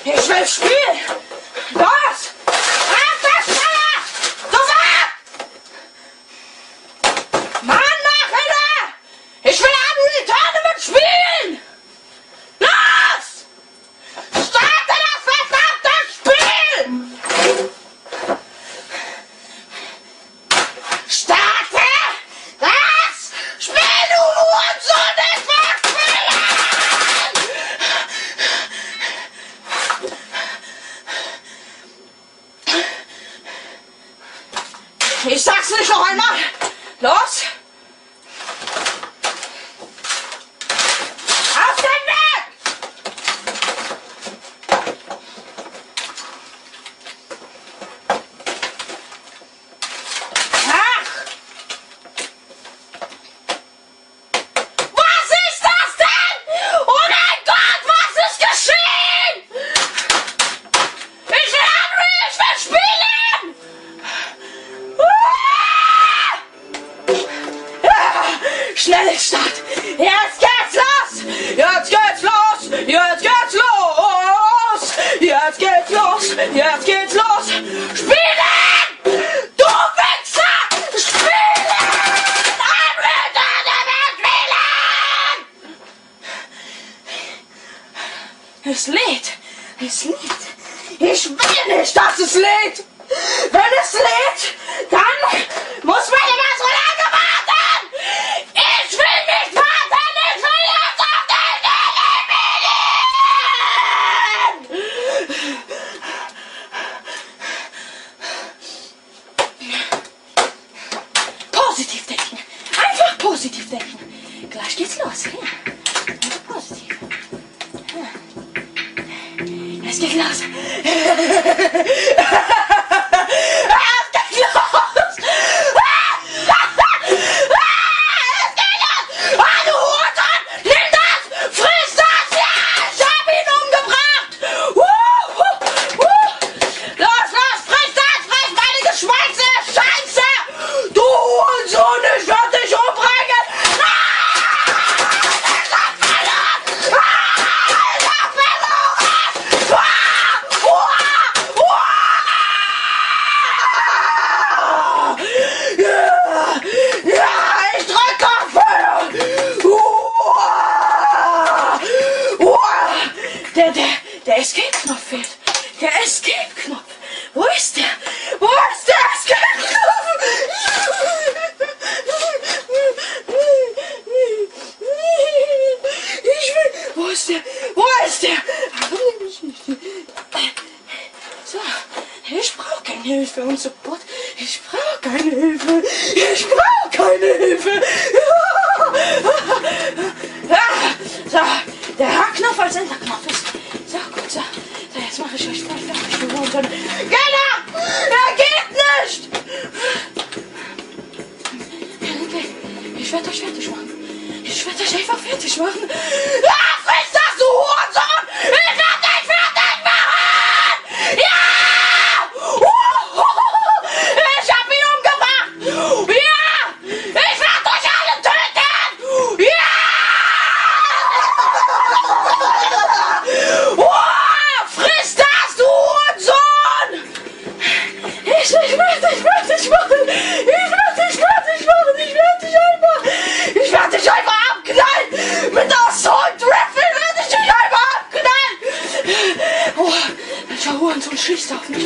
Ich will spielen! Los! Einfach schneller! Sofort! Mann, mach wieder! Ich will Unreal Tournament spielen! Los! Starte das verdammte Spiel! Starte das Spiel, du Hurensohn! Ich will spielen! Ich sag's nicht noch einmal! Los! Auf den Weg! Ach! Was ist das denn? Oh mein Gott, was ist geschehen? Ich will Unreal, ich will spielen! Schnell Start! Jetzt geht's los! Jetzt geht's los! Jetzt geht's los! Jetzt geht's los! Jetzt geht's los! Spielen! Du Wichser! Spielen! Unreal Tournament spielen! Es lädt! Es lädt! Ich will nicht, dass es lädt! Wenn es lädt, dann muss man immer so lange warten! Ich will nicht warten! Ich will jetzt auf den eliminieren! Positiv denken! Einfach positiv denken! Gleich geht's los! Ja. Einfach positiv! Ja. Es geht los! Der Escape-Knopf fehlt. Der Escape-Knopf. Wo ist der? Wo ist der Escape-Knopf? Ich will... Wo ist der? Wo ist der? So. Ich brauche keine Hilfe und Support. Ich brauche keine Hilfe. Ich brauche keine Hilfe. So. Der H-Knopf als Enterknopf ist... So, gut, so. So, jetzt mache ich euch gleich fertig. Genau! Er geht nicht! Ich werde euch fertig machen. Ich werde euch einfach fertig machen. Ah, friss das, du Hurensohn! Ich werde dich fertig machen! Ja! Ich hab ihn umgebracht! Ja! Ich werde euch alle töten! Ja! Friss das, du Hurensohn! Ich werde dich machen! Ich werde dich einfach abknallen! Mit Assault Rifle werde ich dich einfach abknallen! Oh, welcher Hurensohn schießt auf mich?